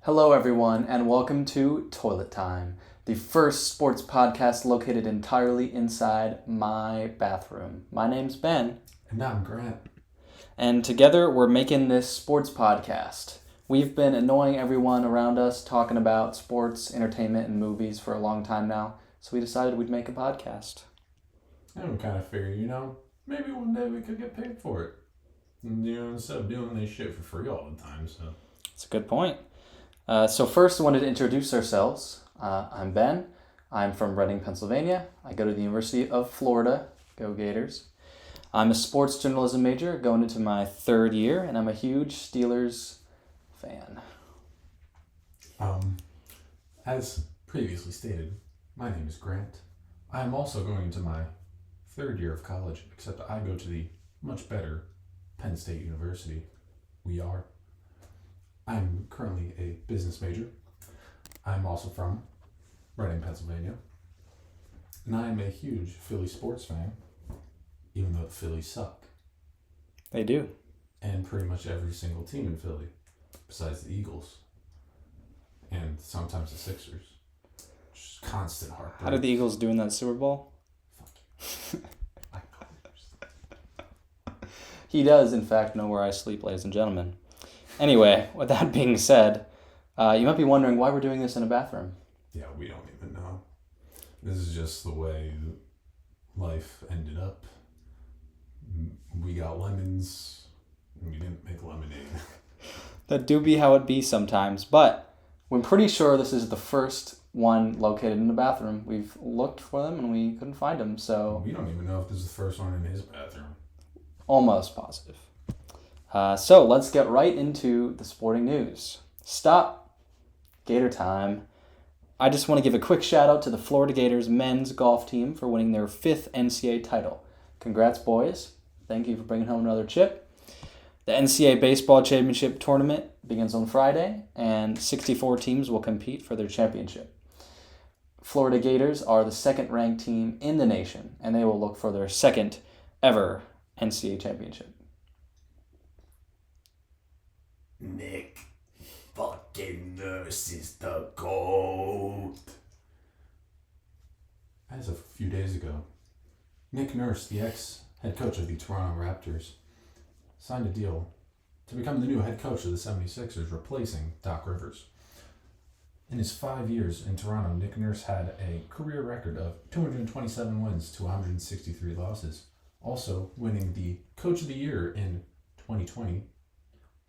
Hello, everyone, and welcome to Toilet Time, the first sports podcast located entirely inside my bathroom. My name's Ben. And I'm Grant. And together we're making this sports podcast. We've been annoying everyone around us talking about sports, entertainment, and movies for a long time now, so we decided we'd make a podcast. And we kind of figured, maybe one day we could get paid for it. And, instead of doing this shit for free all the time, so. That's a good point. So first I wanted to introduce ourselves. I'm Ben. I'm from Reading, Pennsylvania. I go to the University of Florida. Go Gators. I'm a sports journalism major going into my third year, and I'm a huge Steelers fan. As previously stated, my name is Grant. I am also going into my third year of college, except I go to the much better Penn State University. I'm currently a business major. I'm also from Reading, Pennsylvania. And I am a huge Philly sports fan, even though the Phillies suck. They do. And pretty much every single team in Philly, besides the Eagles. And sometimes the Sixers. Just constant heartbreak. How did the Eagles do in that Super Bowl? Fuck you. He does, in fact, know where I sleep, ladies and gentlemen. Anyway, with that being said, you might be wondering why we're doing this in a bathroom. Yeah, we don't even know. This is just the way life ended up. We got lemons. We didn't make lemonade. That do be how it be sometimes, but we're pretty sure this is the first one located in the bathroom. We've looked for them and we couldn't find them, so... We don't even know if this is the first one in his bathroom. Almost positive. So let's get right into the sporting news. Stop. Gator time. I just want to give a quick shout out to the Florida Gators men's golf team for winning their 5th NCAA title. Congrats, boys. Thank you for bringing home another chip. The NCAA baseball championship tournament begins on Friday, and 64 teams will compete for their championship. Florida Gators are the second-ranked team in the nation, and they will look for their second ever NCAA championship. Nick fucking Nurse is the GOAT. As of a few days ago, Nick Nurse, the ex-head coach of the Toronto Raptors, signed a deal to become the new head coach of the 76ers, replacing Doc Rivers. In his 5 years in Toronto, Nick Nurse had a career record of 227 wins to 163 losses, also winning the Coach of the Year in 2020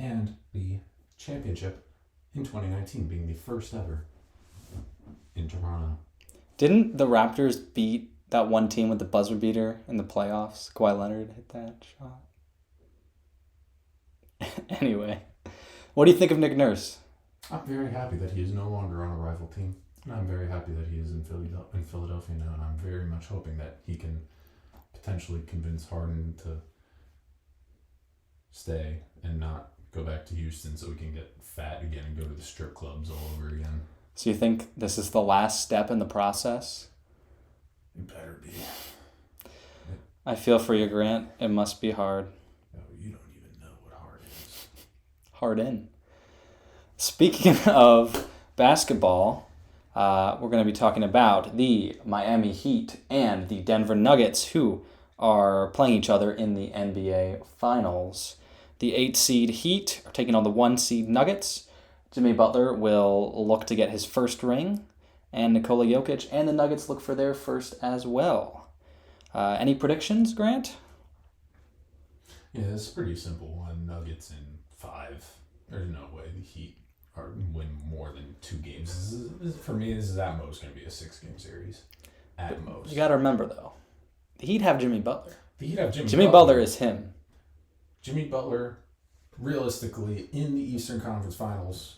and the championship in 2019, being the first ever in Toronto. Didn't the Raptors beat that one team with the buzzer beater in the playoffs? Kawhi Leonard hit that shot. Anyway, what do you think of Nick Nurse? I'm very happy that he is no longer on a rival team. And I'm very happy that he is in Philadelphia now, and I'm very much hoping that he can potentially convince Harden to stay and not go back to Houston so we can get fat again and go to the strip clubs all over again. So you think this is the last step in the process? It better be. I feel for you, Grant. It must be hard. Oh, you don't even know what hard is. Hard in. Speaking of basketball, we're going to be talking about the Miami Heat and the Denver Nuggets, who are playing each other in the NBA Finals. The 8-seed Heat are taking on the 1-seed Nuggets. Jimmy Butler will look to get his first ring, and Nikola Jokic and the Nuggets look for their first as well. Any predictions, Grant? Yeah, it's a pretty simple one. Nuggets in 5. There's no way the Heat win more than 2 games. For me, this is at most going to be a 6-game series. At most. You got to remember, though, the Heat have Jimmy Butler. The Heat have Jimmy Butler is him. Jimmy Butler, realistically, in the Eastern Conference Finals,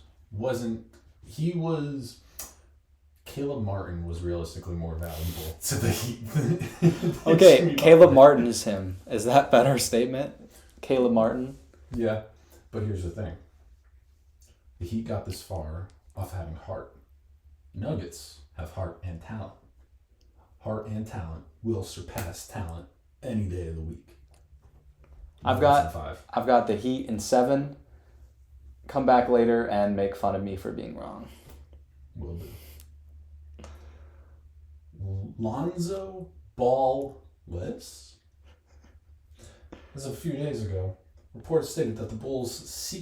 Caleb Martin was realistically more valuable to the Heat. Okay, Caleb Martin is him. Is that a better statement? Caleb Martin? Yeah, but here's the thing. The Heat got this far off having heart. Nuggets have heart and talent. Heart and talent will surpass talent any day of the week. I've got the Heat in 7, come back later and make fun of me for being wrong. Will do. Lonzo Ball lists? As of a few days ago, reports stated that the Bulls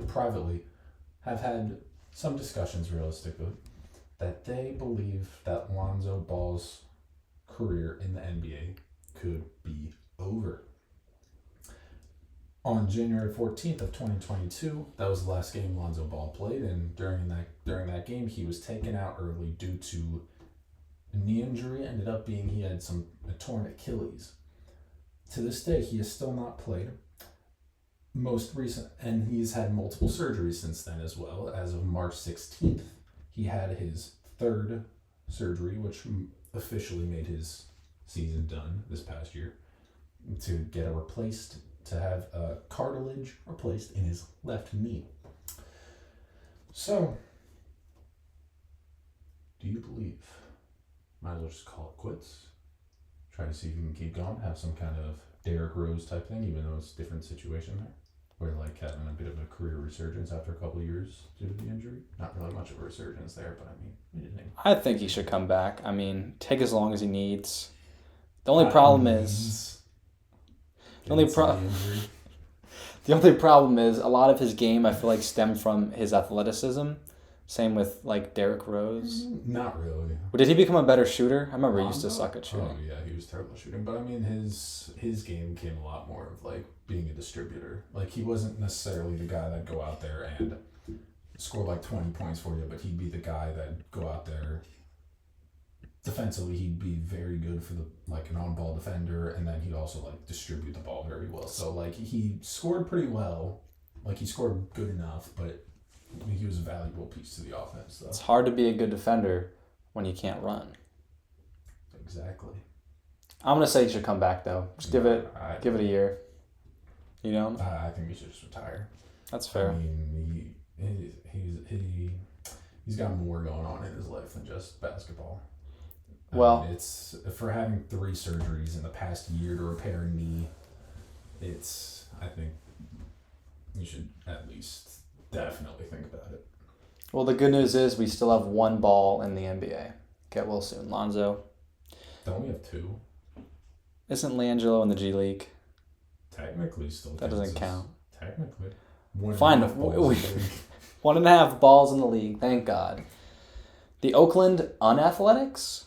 privately, have had some discussions realistically that they believe that Lonzo Ball's career in the NBA could be over. On January 14th of 2022, that was the last game Lonzo Ball played, and during that game, he was taken out early due to a knee injury. Ended up being he had a torn Achilles. To this day, he has still not played. And he's had multiple surgeries since then as well. As of March 16th, he had his third surgery, which officially made his season done this past year, to have a cartilage replaced in his left knee. So, do you believe? Might as well just call it quits. Try to see if you can keep going. Have some kind of Derrick Rose type thing, even though it's a different situation there. Where like having a bit of a career resurgence after a couple of years due to the injury. Not really much of a resurgence there, but I mean, I think he should come back. I mean, take as long as he needs. The only problem is a lot of his game I feel like stemmed from his athleticism. Same with like Derrick Rose. Not really. Did he become a better shooter? I remember he used to suck at shooting. Oh yeah, he was terrible at shooting. But I mean, his game came a lot more of like being a distributor. Like he wasn't necessarily the guy that'd go out there and score like 20 points for you, but he'd be the guy that'd go out there. Defensively, he'd be very good for an on-ball defender, and then he'd also like distribute the ball very well. So like he scored pretty well. Like he scored good enough, but he was a valuable piece to the offense, though. It's hard to be a good defender when you can't run. Exactly. I'm gonna say he should come back though. Just give it a year. You know. I think he should just retire. That's fair. I mean, he's got more going on in his life than just basketball. It's for having 3 surgeries in the past year to repair a knee. I think you should at least definitely think about it. Well, the good news is we still have 1 ball in the NBA. Get well soon, Lonzo. Don't we have 2? Isn't Leangelo in the G League? Technically, still. That doesn't count. Technically. Fine. 1.5 balls in the league. Thank God. The Oakland Unathletics?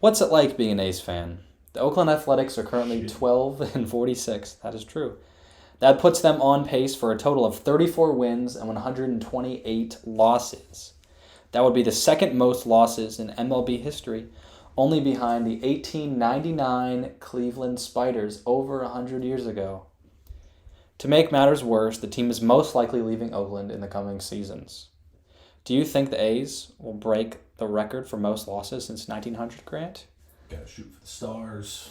What's it like being an A's fan? The Oakland Athletics are currently 12-46. That is true. That puts them on pace for a total of 34 wins and 128 losses. That would be the second most losses in MLB history, only behind the 1899 Cleveland Spiders over 100 years ago. To make matters worse, the team is most likely leaving Oakland in the coming seasons. Do you think the A's will break the record for most losses since 1900, Grant? Gotta shoot for the stars.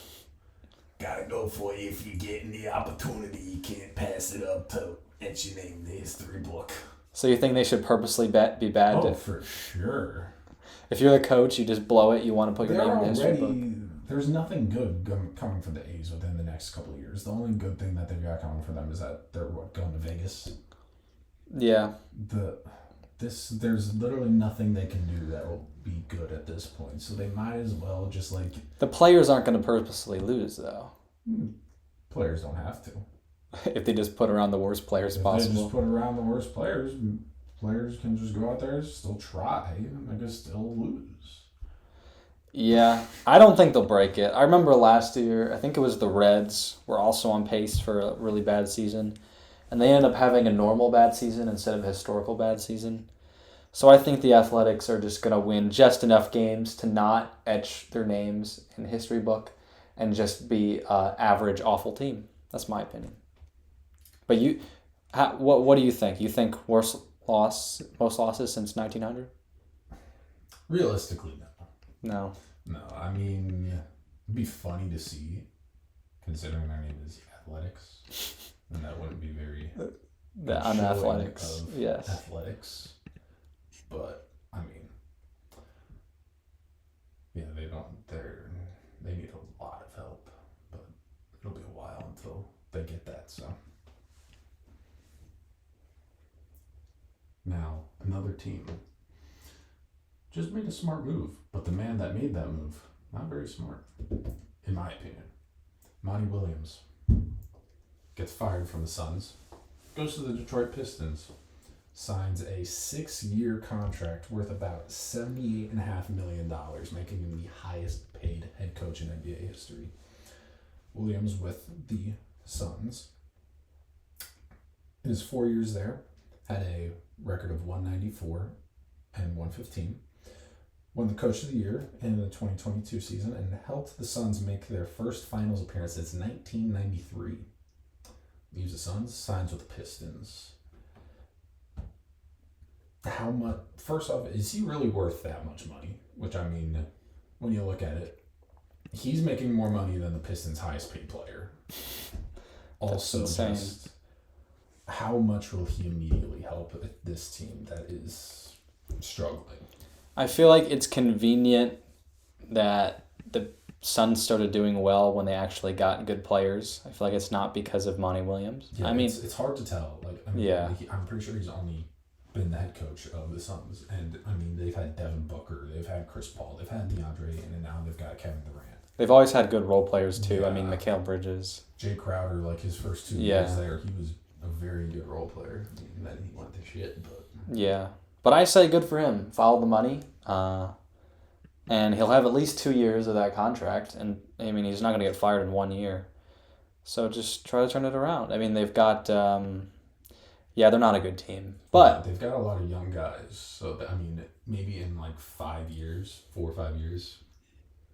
Gotta go for it if you're getting the opportunity. You can't pass it up to etch your name in the history book. So you think they should purposely be bad? Oh, for sure. If you're the coach, you just blow it. You want to put your name in the history book. There's nothing good coming from the A's within the next couple of years. The only good thing that they've got coming for them is that they're going to Vegas. Yeah. There's literally nothing they can do that will be good at this point. So they might as well just like... The players aren't going to purposely lose, though. Players don't have to. If they just put around the worst players possible. If they just put around the worst players can just go out there and still try and they can still lose. Yeah, I don't think they'll break it. I remember last year, I think it was the Reds were also on pace for a really bad season. And they ended up having a normal bad season instead of a historical bad season. So I think the Athletics are just going to win just enough games to not etch their names in the history book and just be an average, awful team. That's my opinion. But what do you think? You think most losses since 1900? Realistically, no. No, I mean, it'd be funny to see, considering their name is Athletics. And that wouldn't be very... The Unathletics. Yes. Athletics. But, I mean... Yeah, they need a lot of help. But it'll be a while until they get that, so... another team. Just made a smart move, but the man that made that move, not very smart, in my opinion. Monty Williams gets fired from the Suns, goes to the Detroit Pistons, signs a 6-year contract worth about $78.5 million, making him the highest paid head coach in NBA history. Williams with the Suns. In his 4 years there, had a record of 194 and 115. Won the Coach of the Year in the 2022 season and helped the Suns make their first finals appearance since 1993. Leaves the Suns, signs with the Pistons. How much? First off, is he really worth that much money? Which, I mean, when you look at it, he's making more money than the Pistons' highest paid player. Also, just how much will he immediately help this team that is struggling? I feel like it's convenient that the Suns started doing well when they actually got good players. I feel like it's not because of Monty Williams. Yeah, I mean, it's hard to tell. I'm pretty sure he's only been the head coach of the Suns, and I mean they've had Devin Booker, they've had Chris Paul, they've had DeAndre, and now they've got Kevin Durant. They've always had good role players too. Yeah. I mean, Mikal Bridges. Jay Crowder, like his first 2 years there, he was a very good role player. I mean, then he went to shit, but yeah. But I say good for him. Follow the money. And he'll have at least 2 years of that contract. And, I mean, he's not going to get fired in 1 year. So just try to turn it around. I mean, they've got... they're not a good team. But... they've got a lot of young guys. So, I mean, maybe in like 5 years, 4 or 5 years,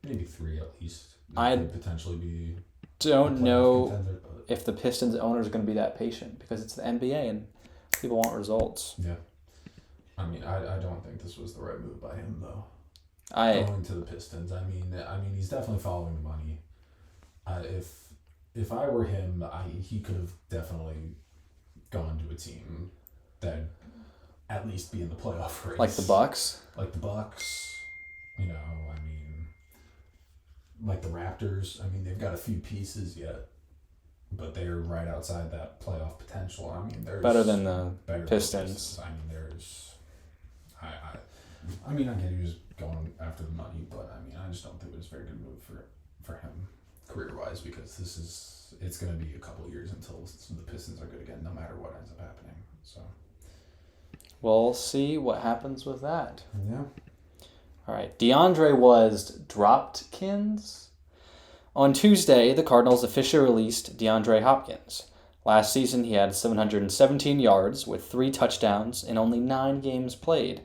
maybe 3 at least, I could potentially be... don't know if the Pistons owner is going to be that patient. Because it's the NBA and people want results. Yeah. I mean, I don't think this was the right move by him, though. Going to the Pistons. I mean, he's definitely following the money. If I were him, he could have definitely gone to a team that at least be in the playoff race. Like the Bucks? Like the Bucks. You know, I mean, like the Raptors. I mean, they've got a few pieces yet, but they're right outside that playoff potential. I mean, there's better than the Pistons. I mean, there's... I get he was going after the money, but I mean, I just don't think it was a very good move for him career-wise, because it's going to be a couple years until the Pistons are good again, no matter what ends up happening. So we'll see what happens with that. Yeah. All right. DeAndre was Dropkins. On Tuesday, the Cardinals officially released DeAndre Hopkins. Last season, he had 717 yards with 3 touchdowns in only 9 games played.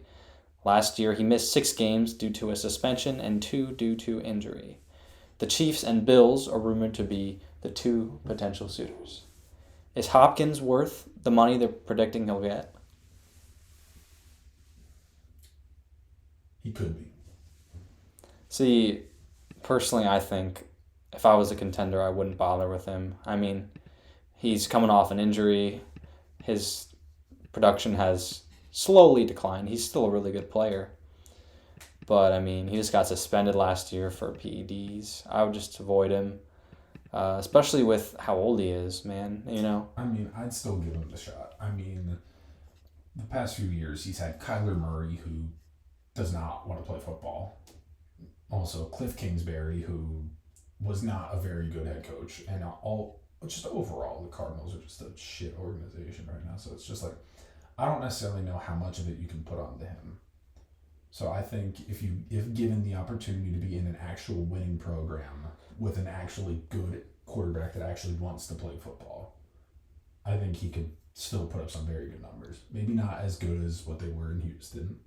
Last year, he missed 6 games due to a suspension and 2 due to injury. The Chiefs and Bills are rumored to be the 2 potential suitors. Is Hopkins worth the money they're predicting he'll get? He could be. See, personally, I think if I was a contender, I wouldn't bother with him. I mean, he's coming off an injury. His production has slowly declined. He's still a really good player. But, I mean, he just got suspended last year for PEDs. I would just avoid him, especially with how old he is, man, you know? I mean, I'd still give him the shot. I mean, the past few years, he's had Kyler Murray, who does not want to play football. Also, Cliff Kingsbury, who was not a very good head coach. And just overall, the Cardinals are just a shit organization right now. So it's just like, I don't necessarily know how much of it you can put onto him. So I think if given the opportunity to be in an actual winning program with an actually good quarterback that actually wants to play football, I think he could still put up some very good numbers. Maybe not as good as what they were in Houston.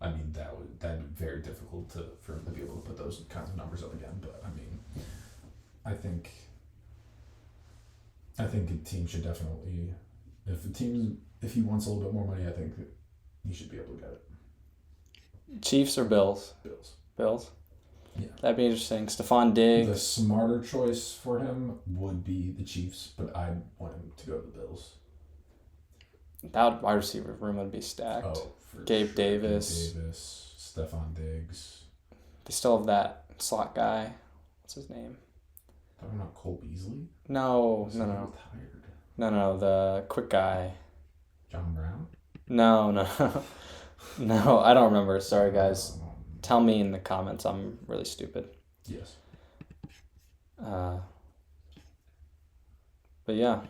I mean, that'd be very difficult for him to be able to put those kinds of numbers up again. But I mean, I think a team should definitely, if he wants a little bit more money, I think that he should be able to get it. Chiefs or Bills? Bills? Yeah. That'd be interesting. Stephon Diggs. The smarter choice for him would be the Chiefs, but I want him to go to the Bills. That wide receiver room would be stacked. Oh, for Gabe sure. Davis. Gabe Davis, Stephon Diggs. They still have that slot guy. What's his name? Talking about Cole Beasley? No. Retired. No, the quick guy. John Brown? No, no. No, I don't remember. Sorry, guys. Tell me in the comments. I'm really stupid. Yes. Uh, but yeah.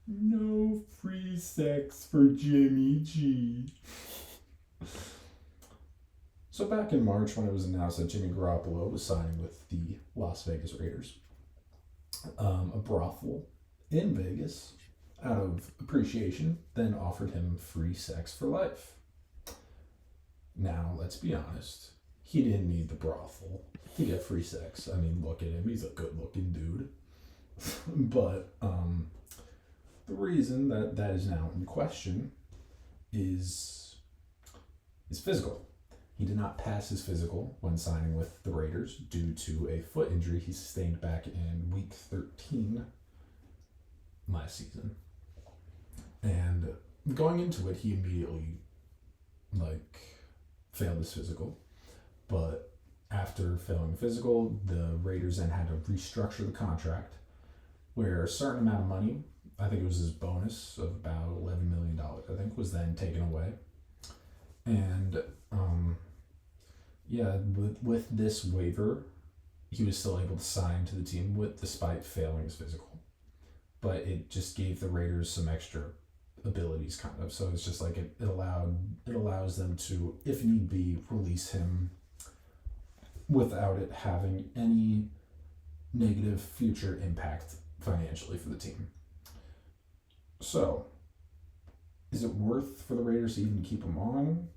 No free sex for Jimmy G. So back in March, when it was announced that Jimmy Garoppolo was signing with the Las Vegas Raiders, a brothel in Vegas, out of appreciation, then offered him free sex for life. Now, let's be honest, he didn't need the brothel to get free sex. I mean, look at him, he's a good-looking dude. But the reason that is now in question is physical. He did not pass his physical when signing with the Raiders due to a foot injury he sustained back in week 13 last season. And going into it, he immediately failed his physical. But after failing the physical, the Raiders then had to restructure the contract where a certain amount of money, I think it was his bonus of about $11 million, I think, was then taken away. And with this waiver, he was still able to sign to the team despite failing his physical. But it just gave the Raiders some extra abilities, kind of. So it's just like it allows them to, if need be, release him without it having any negative future impact financially for the team. So, is it worth for the Raiders to even keep him on?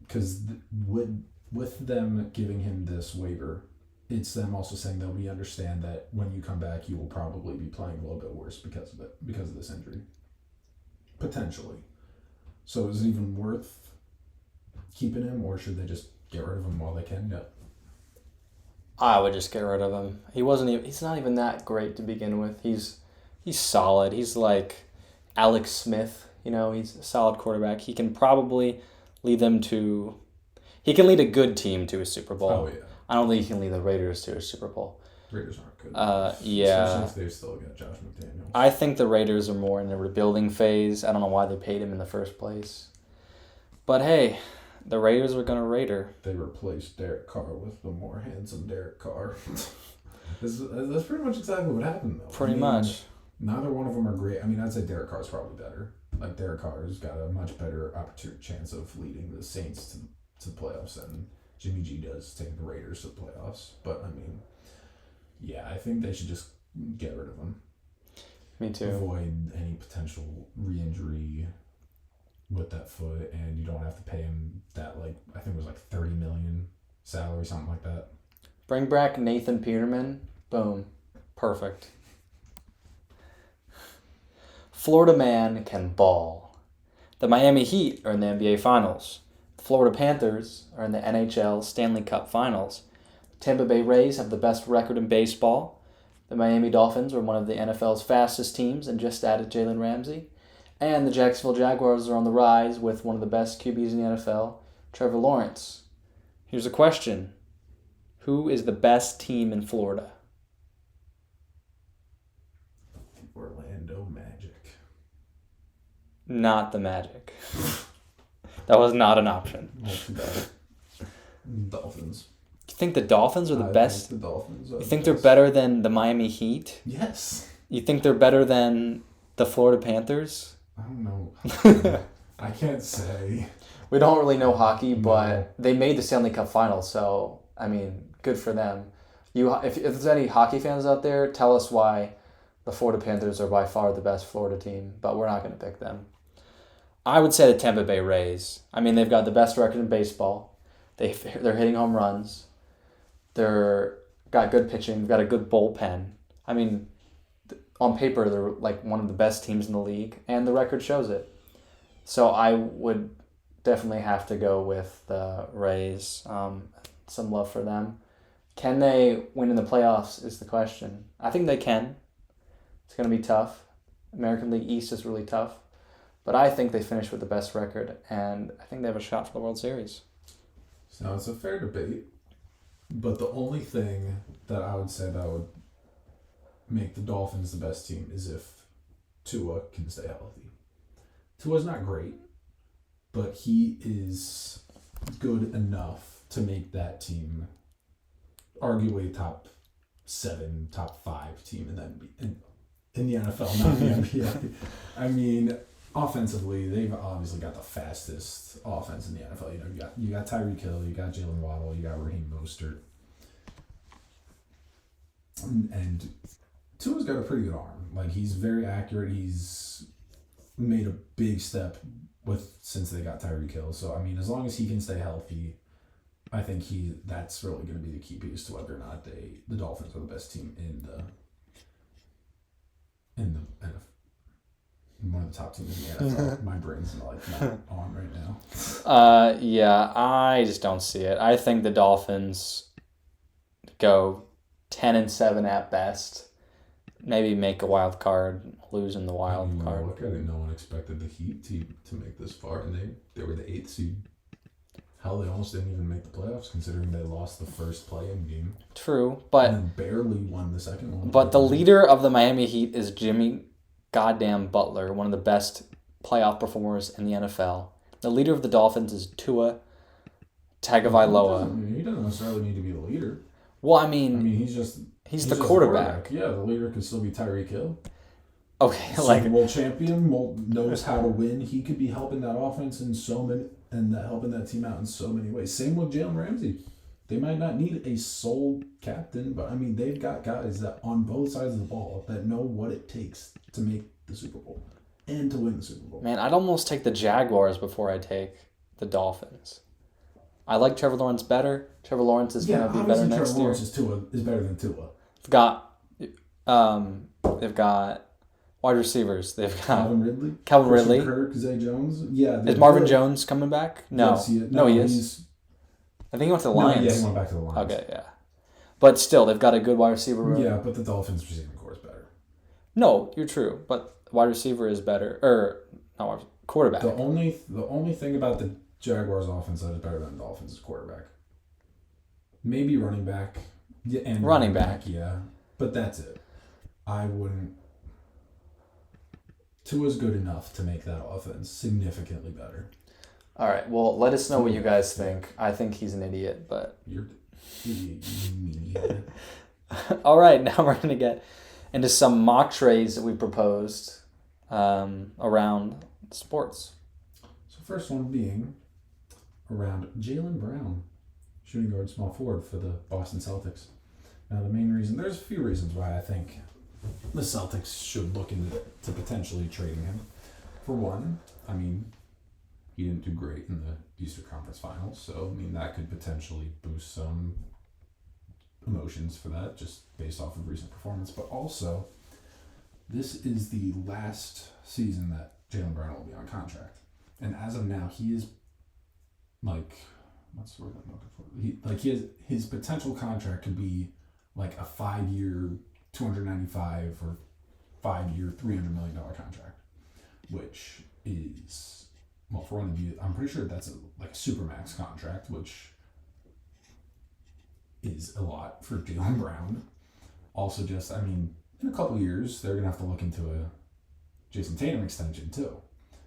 Because with them giving him this waiver, it's them also saying that we understand that when you come back, you will probably be playing a little bit worse because of this injury. Potentially. So is it even worth keeping him, or should they just get rid of him while they can? Yeah. I would just get rid of him. He's not even that great to begin with. He's solid. He's like Alex Smith, he's a solid quarterback. He can probably lead a good team to a Super Bowl. Oh, yeah. I don't think he can lead the Raiders to a Super Bowl. Raiders aren't good. Yeah. Especially if they've still got Josh McDaniels. I think the Raiders are more in a rebuilding phase. I don't know why they paid him in the first place. But hey, the Raiders were going to Raider. They replaced Derek Carr with the more handsome Derek Carr. That's pretty much exactly what happened, though. Pretty much. Neither one of them are great. I mean, I'd say Derek Carr's probably better. Like, Derek Carr's got a much better chance of leading the Saints to the playoffs than Jimmy G does, taking the Raiders to the playoffs. But, I mean, yeah, I think they should just get rid of him. Me too. Avoid any potential re-injury with that foot, and you don't have to pay him that, I think it was $30 million salary, something like that. Bring back Nathan Peterman. Boom. Perfect. Florida man can ball. The Miami Heat are in the NBA Finals. The Florida Panthers are in the NHL Stanley Cup Finals. The Tampa Bay Rays have the best record in baseball. The Miami Dolphins are one of the NFL's fastest teams and just added Jalen Ramsey. And the Jacksonville Jaguars are on the rise with one of the best QBs in the NFL, Trevor Lawrence. Here's a question. Who is the best team in Florida? Orlando Magic. Not the Magic. That was not an option. Well, too bad. Dolphins. You think the Dolphins are the best? Think the Dolphins are You think they're better than the Miami Heat? Yes. You think they're better than the Florida Panthers? I don't know. I can't say. We don't really know hockey, but they made the Stanley Cup Finals, so, I mean, good for them. If there's any hockey fans out there, tell us why the Florida Panthers are by far the best Florida team, but we're not going to pick them. I would say the Tampa Bay Rays. I mean, they've got the best record in baseball. They're hitting home runs. They're got good pitching. They've got a good bullpen. I mean, on paper, they're one of the best teams in the league, and the record shows it. So I would definitely have to go with the Rays. Some love for them. Can they win in the playoffs is the question. I think they can. It's going to be tough. American League East is really tough. But I think they finish with the best record, and I think they have a shot for the World Series. So it's a fair debate, but the only thing that I would say that would make the Dolphins the best team is if Tua can stay healthy. Tua's not great, but he is good enough to make that team arguably top 7, top 5 team in the NFL, not the NBA. I mean, offensively, they've obviously got the fastest offense in the NFL. You got Tyreek Hill, you got Jalen Waddle, you got Raheem Mostert, and Tua's got a pretty good arm. Like, he's very accurate. He's made a big step since they got Tyreek Hill. So I mean, as long as he can stay healthy, I think that's really going to be the key piece to whether or not the Dolphins are the best team in the NFL. One of the top teams in the NFL. My brain's not on right now. Yeah, I just don't see it. I think the Dolphins go 10-7 at best. Maybe make a wild card, lose in the wild card. Look at it. No one expected the Heat to make this far, and they were the 8th seed. Hell, they almost didn't even make the playoffs, considering they lost the first play-in game. True, but and then barely won the second one. But the leader of the Miami Heat is Jimmy goddamn Butler, one of the best playoff performers in the NFL. The leader of the Dolphins is Tua Tagovailoa. He doesn't necessarily need to be the leader. Well, I mean he's the quarterback. Yeah, the leader could still be Tyreek Hill. Okay, Super Bowl champion, knows how to win. He could be helping that offense in so many, and helping that team out in so many ways. Same with Jalen Ramsey. They might not need a sole captain, but I mean, they've got guys that on both sides of the ball that know what it takes to make the Super Bowl and to win the Super Bowl. Man, I'd almost take the Jaguars before I take the Dolphins. I like Trevor Lawrence better. Trevor Lawrence is going to be better next Trevor year. Lawrence is better than Tua. They've got wide receivers. They've got Calvin Ridley. Kirk, Zay Jones. Yeah. Is Marvin Jones coming back? No. Yes, no, he is. I think he went to the Lions. Yeah, he went back to the Lions. Okay, yeah. But still, they've got a good wide receiver room. Yeah, but the Dolphins receiving core is better. No, you're true. But wide receiver is better. Quarterback. The only thing about the Jaguars offense that is better than the Dolphins is quarterback. Maybe running back. Yeah, and running back. Yeah. But that's it. I wouldn't. Tua's good enough to make that offense significantly better. All right. Well, let us know what you guys think. I think he's an idiot, but you're all right. Now we're gonna get into some mock trades that we proposed around sports. So first one being around Jaylen Brown, shooting guard, small forward for the Boston Celtics. Now the main reason, there's a few reasons why I think the Celtics should look into potentially trading him. For one, I mean, he didn't do great in the Eastern Conference Finals, so I mean that could potentially boost some emotions for that, just based off of recent performance. But also, this is the last season that Jaylen Brown will be on contract, and as of now, he is what's the word I'm looking for? His potential contract could be like a 5-year, $295 or 5-year, $300 million contract, which is, well, for one of you, I'm pretty sure that's a supermax contract, which is a lot for Jaylen Brown. Also, in a couple years, they're gonna have to look into a Jason Tatum extension too.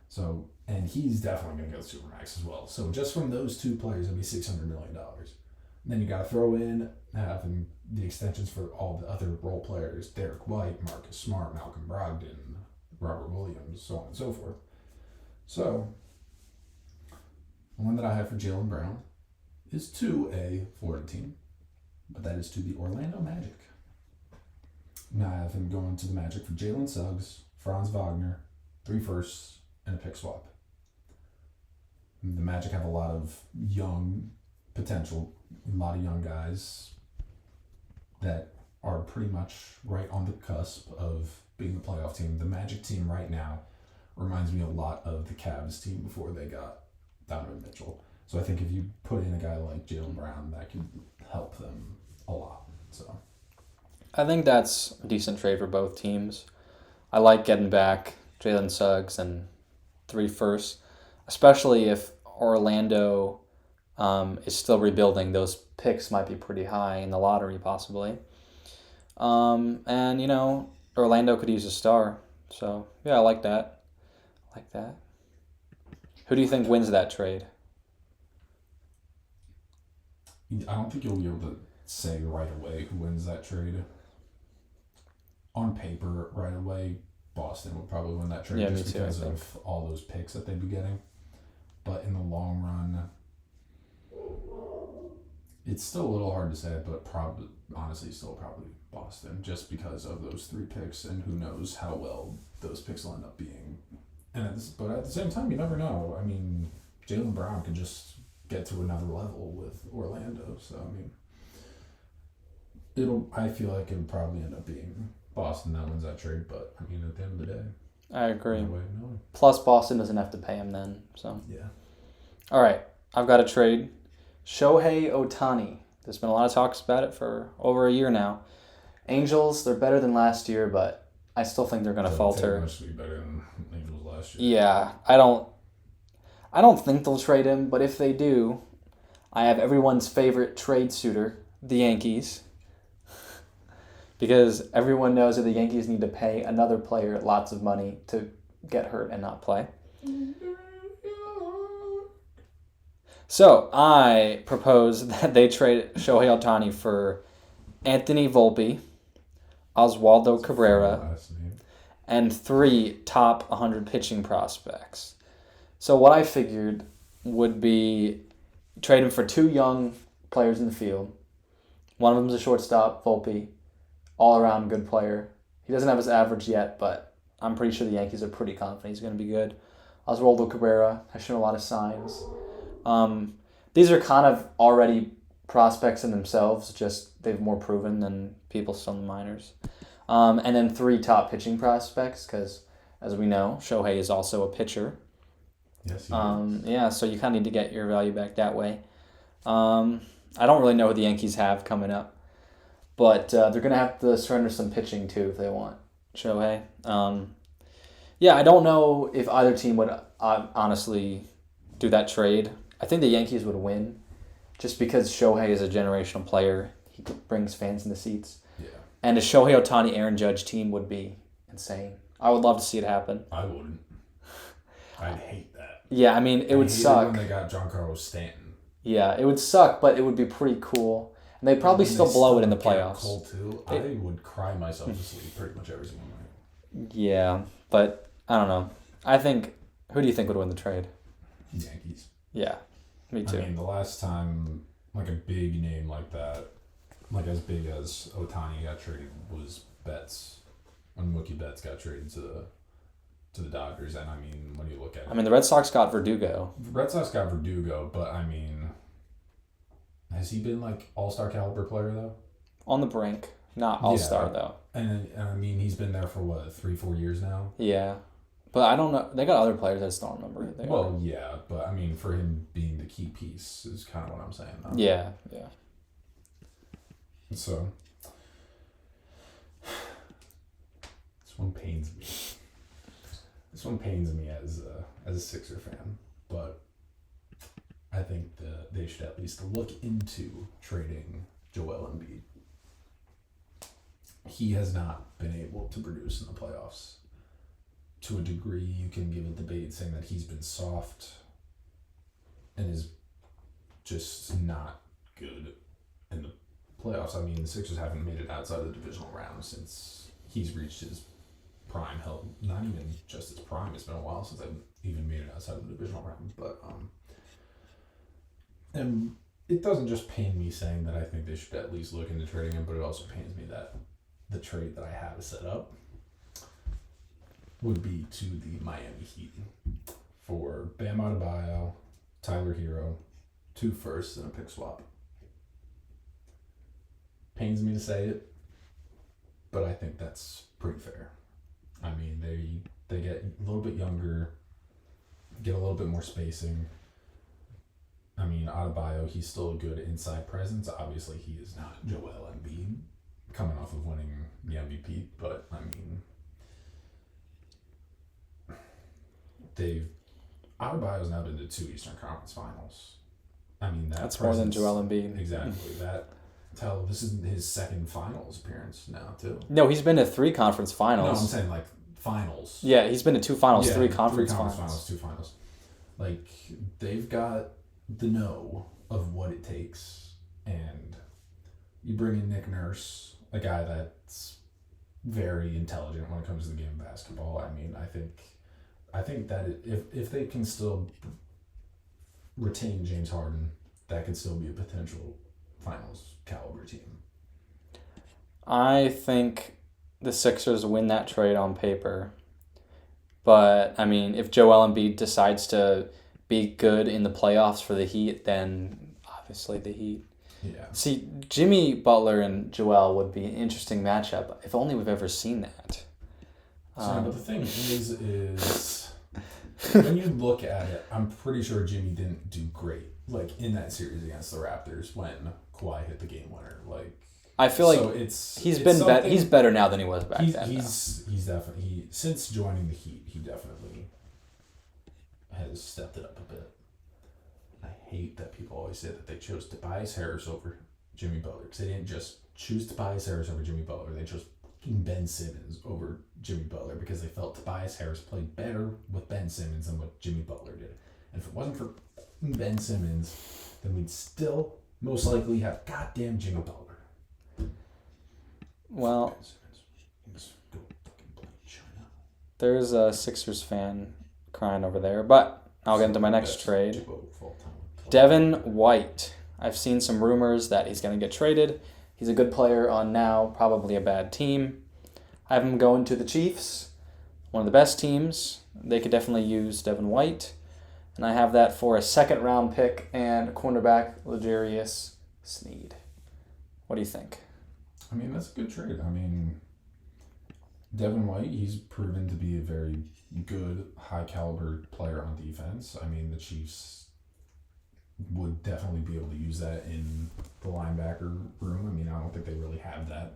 So, and he's definitely gonna go supermax as well. So, just from those two players, it'll be $600 million. And then you got to throw in having the extensions for all the other role players: Derek White, Marcus Smart, Malcolm Brogdon, Robert Williams, so on and so forth. So, the one that I have for Jaylen Brown is to a Florida team, but that is to the Orlando Magic. Now I have him going to the Magic for Jalen Suggs, Franz Wagner, 3 firsts, and a pick swap. And the Magic have a lot of young potential, a lot of young guys that are pretty much right on the cusp of being the playoff team. The Magic team right now reminds me a lot of the Cavs team before they got Donovan Mitchell. So I think if you put in a guy like Jaylen Brown, that could help them a lot. So I think that's a decent trade for both teams. I like getting back Jalen Suggs and 3 firsts, especially if Orlando is still rebuilding. Those picks might be pretty high in the lottery, possibly. And, Orlando could use a star. So, yeah, I like that. Who do you think wins that trade? I don't think you'll be able to say right away who wins that trade. On paper, right away, Boston would probably win that trade just because of all those picks that they'd be getting. But in the long run, it's still a little hard to say, but honestly, still probably Boston, just because of those 3 picks, and who knows how well those picks will end up being. But at the same time, you never know. I mean, Jaylen Brown could just get to another level with Orlando. So I mean, I feel like it would probably end up being Boston that wins that trade. But I mean, at the end of the day, I agree. No way of knowing. Plus, Boston doesn't have to pay him then. So yeah. All right, I've got a trade. Shohei Ohtani. There's been a lot of talks about it for over a year now. Angels, they're better than last year, but I still think they're going to falter. Much be better than Angels last year. Yeah, I don't think they'll trade him, but if they do, I have everyone's favorite trade suitor, the Yankees. Because everyone knows that the Yankees need to pay another player lots of money to get hurt and not play. So I propose that they trade Shohei Ohtani for Anthony Volpe, Oswaldo Cabrera, and 3 top 100 pitching prospects. So what I figured would be trade him for 2 young players in the field. One of them's a shortstop, Volpe, all-around good player. He doesn't have his average yet, but I'm pretty sure the Yankees are pretty confident he's going to be good. Oswaldo Cabrera has shown a lot of signs. These are kind of already prospects in themselves, just they've more proven than people still in the minors. And then 3 top pitching prospects, because as we know, Shohei is also a pitcher. Yes, he is. Yeah, so you kind of need to get your value back that way. I don't really know who the Yankees have coming up, but they're going to have to surrender some pitching too if they want Shohei. Yeah, I don't know if either team would honestly do that trade. I think the Yankees would win just because Shohei is a generational player. He brings fans in the seats. Yeah. And a Shohei Ohtani, Aaron Judge team would be insane. I would love to see it happen. I wouldn't. I'd hate that. Yeah, I mean, it would suck. When they got Giancarlo Stanton. Yeah, it would suck, but it would be pretty cool. And they'd probably still blow it in the playoffs. Cole too. I would cry myself to sleep pretty much every single night. Yeah, but I don't know. Who do you think would win the trade? Yankees. Yeah, me too. I mean, the last time like a big name like that, like as big as Ohtani got traded, was Betts. When Mookie Betts got traded to the Dodgers, and I mean, when you look at it, I mean, the Red Sox got Verdugo. The Red Sox got Verdugo, but I mean, has he been like all-star caliber player though? On the brink, not all-star though. And I mean, he's been there for what, 3-4 years now. Yeah, but I don't know. They got other players I just don't remember who they are. Yeah, but I mean, for him being the key piece is kind of what I'm saying. Though. Yeah. So this one pains me. This one pains me as a Sixer fan, but I think that they should at least look into trading Joel Embiid. He has not been able to produce in the playoffs. To a degree, you can give a debate saying that he's been soft and is just not good in the playoffs. I mean, the Sixers haven't made it outside of the divisional round since he's reached his prime. Hell, not even just his prime. It's been a while since I've even made it outside of the divisional round. But and it doesn't just pain me saying that I think they should at least look into trading him, but it also pains me that the trade that I have set up would be to the Miami Heat for Bam Adebayo, Tyler Hero, 2 firsts, and a pick swap. Pains me to say it, but I think that's pretty fair. I mean, they get a little bit younger, get a little bit more spacing. I mean, Adebayo, he's still a good inside presence. Obviously, he is not Joel Embiid, coming off of winning the MVP, but I mean, Adebayo's now been to 2 Eastern Conference Finals. I mean, that's more than Joel Embiid. Exactly. This is his second finals appearance now too. No, he's been to 3 conference finals. No, I'm saying like finals. Yeah, he's been to 2 finals, 3 conference finals. 2 finals. Like, they've got the know of what it takes, and you bring in Nick Nurse, a guy that's very intelligent when it comes to the game of basketball. I mean, I think that if they can still retain James Harden, that could still be a potential finals caliber team. I think the Sixers win that trade on paper. But, I mean, if Joel Embiid decides to be good in the playoffs for the Heat, then obviously the Heat. Yeah. See, Jimmy Butler and Joel would be an interesting matchup, if only we've ever seen that. But the thing is when you look at it, I'm pretty sure Jimmy didn't do great, like, in that series against the Raptors when Kawhi hit the game winner. Like, I feel like he's better now than he was back then. He's definitely, since joining the Heat, he definitely has stepped it up a bit. I hate that people always say that they chose Tobias Harris over Jimmy Butler, because they didn't just choose Tobias Harris over Jimmy Butler. They chose Ben Simmons over Jimmy Butler because they felt Tobias Harris played better with Ben Simmons than what Jimmy Butler did. And if it wasn't for Ben Simmons, then we'd still most likely have goddamn Jimmy Butler. Well, there's a Sixers fan crying over there, but I'll get into my next trade. Devin White. I've seen some rumors that he's going to get traded. He's a good player on now, probably a bad team. I have him going to the Chiefs, one of the best teams. They could definitely use Devin White. And I have that for a second-round pick and cornerback L'Jarius Sneed. What do you think? I mean, that's a good trade. I mean, Devin White, he's proven to be a very good, high-caliber player on defense. I mean, the Chiefs would definitely be able to use that in the linebacker room. I mean, I don't think they really have that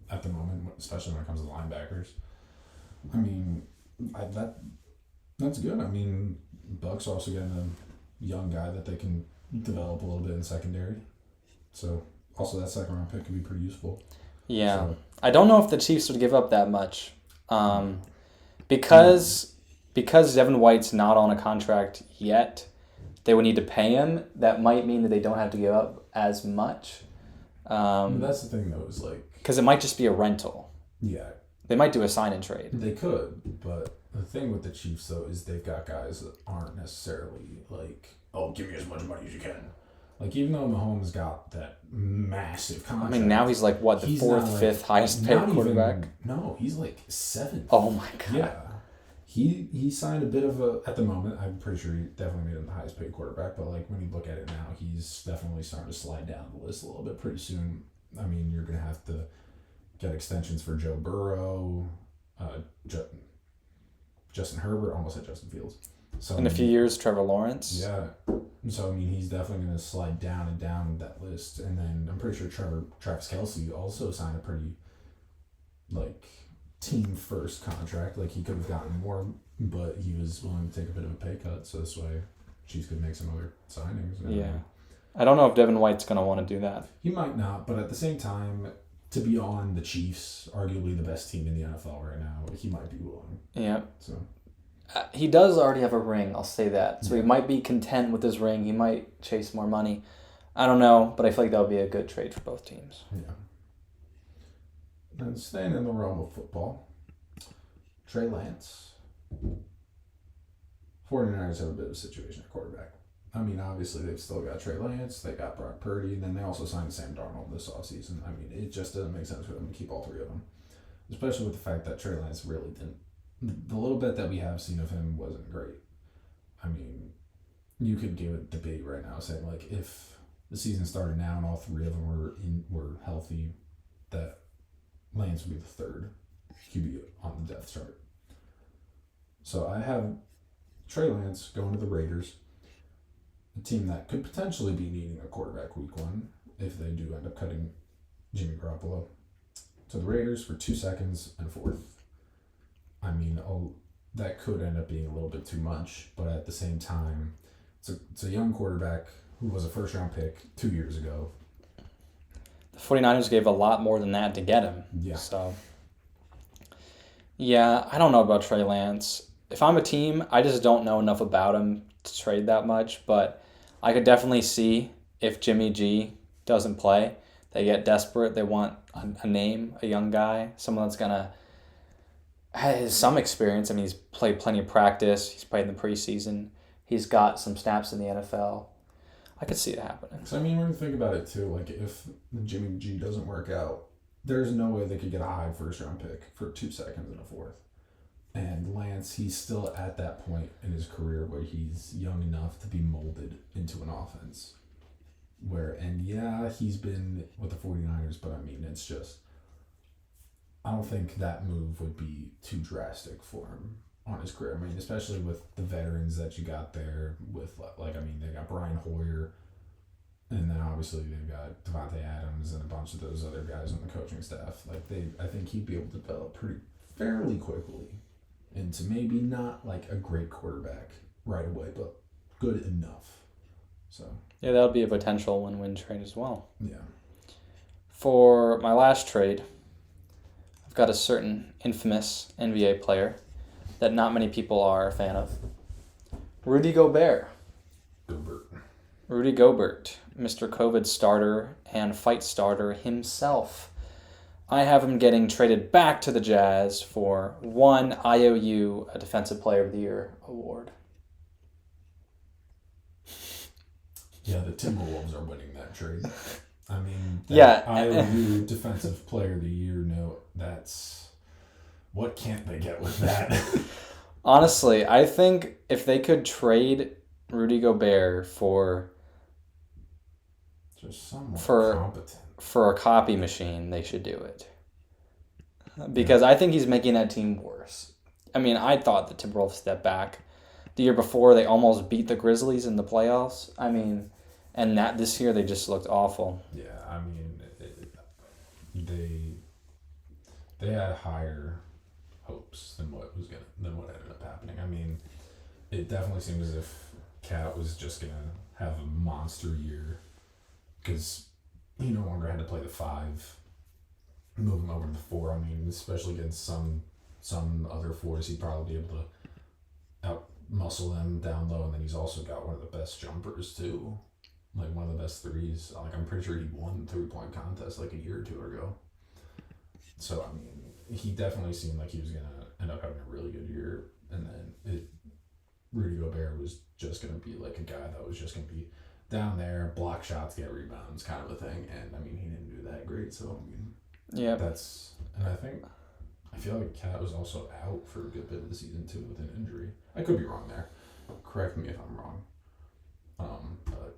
at the moment, especially when it comes to linebackers. I mean, that's good. I mean, Bucks also getting a young guy that they can develop a little bit in secondary. So, also that second round pick could be pretty useful. Yeah. So, I don't know if the Chiefs would give up that much. Because Devin White's not on a contract yet, they would need to pay him. That might mean that they don't have to give up as much. That's the thing, though, is like... Because it might just be a rental. Yeah. They might do a sign and trade. They could, but the thing with the Chiefs, though, is they've got guys that aren't necessarily like, oh, give me as much money as you can. Like, even though Mahomes got that massive contract. I mean, now he's like, what, the fourth, fifth highest paid quarterback? No, he's like seventh. Oh, my God. Yeah. He signed a bit of a, at the moment, I'm pretty sure he definitely made him the highest paid quarterback, but like when you look at it now, he's definitely starting to slide down the list a little bit pretty soon. I mean, you're going to have to get extensions for Joe Burrow, Justin Herbert, almost at Justin Fields. So in a few years, Trevor Lawrence. Yeah. So, I mean, he's definitely going to slide down and down that list. And then I'm pretty sure Travis Kelce also signed a pretty, like, team-first contract. Like, he could have gotten more, but he was willing to take a bit of a pay cut. So this way, Chiefs could make some other signings. Yeah. I don't know if Devin White's going to want to do that. He might not, but at the same time, to be on the Chiefs, arguably the best team in the NFL right now, he might be willing. Yeah. So he does already have a ring, I'll say that. So he might be content with his ring. He might chase more money. I don't know, but I feel like that would be a good trade for both teams. Yeah. And staying in the realm of football, Trey Lance. 49ers have a bit of a situation at quarterback. I mean, obviously, they've still got Trey Lance, they got Brock Purdy, and then they also signed Sam Darnold this offseason. I mean, it just doesn't make sense for them to keep all three of them. Especially with the fact that Trey Lance really didn't. The little bit that we have seen of him wasn't great. I mean, you could give a debate right now saying, like, if the season started now and all three of them were healthy, that Lance would be the third QB on the depth chart. So I have Trey Lance going to the Raiders, a team that could potentially be needing a quarterback week one if they do end up cutting Jimmy Garoppolo. To the Raiders for 2 seconds and fourth. I mean, that could end up being a little bit too much, but at the same time, it's a young quarterback who was a first-round pick 2 years ago. The 49ers gave a lot more than that to get him. Yeah. So, yeah, I don't know about Trey Lance. if I'm a team, I just don't know enough about him to trade that much, but I could definitely see if Jimmy G doesn't play, they get desperate. They want a name, a young guy, someone that's gonna has some experience. I mean, he's played plenty of practice. He's played in the preseason. He's got some snaps in the NFL. I could see it happening. So, I mean, when you think about it, too, like, if Jimmy G doesn't work out, there's no way they could get a high first-round pick for 2 seconds and a fourth. And Lance, he's still at that point in his career where he's young enough to be molded into an offense. He's been with the 49ers, but, I mean, it's just... I don't think that move would be too drastic for him on his career. I mean, especially with the veterans that you got there with, they got Brian Hoyer, and then obviously they've got Devontae Adams and a bunch of those other guys on the coaching staff. I think he'd be able to develop pretty fairly quickly into maybe not like a great quarterback right away, but good enough. So yeah, that would be a potential win-win trade as well. Yeah. For my last trade, I've got a certain infamous NBA player that not many people are a fan of. Rudy Gobert. Rudy Gobert, Mr. COVID starter and fight starter himself. I have him getting traded back to the Jazz for one IOU, a Defensive Player of the Year award. Yeah, the Timberwolves are winning that trade. I mean, yeah, IOU Defensive Player of the Year note, that's... What can't they get with that? Honestly, I think if they could trade Rudy Gobert for just someone competent for a copy machine, they should do it. Because I think he's making that team worse. I mean, I thought the Timberwolves stepped back. The year before, they almost beat the Grizzlies in the playoffs. I mean, and that this year they just looked awful. Yeah, I mean, they had higher hopes than what ended up happening. I mean, it definitely seemed as if Cat was just gonna have a monster year because he no longer had to play the 5, move him over to the 4. I mean, especially against some other 4s, he'd probably be able to out muscle them down low, and then he's also got one of the best jumpers too, like one of the best threes. Like I'm pretty sure he won the 3-point contest like a year or 2 ago. So I mean, he definitely seemed like he was gonna end up having a really good year, and then Rudy Gobert was just gonna be like a guy that was just gonna be down there, block shots, get rebounds, kind of a thing. And I mean, he didn't do that great. So I mean, yeah, I feel like Cat was also out for a good bit of the season too with an injury. I could be wrong there. Correct me if I'm wrong. But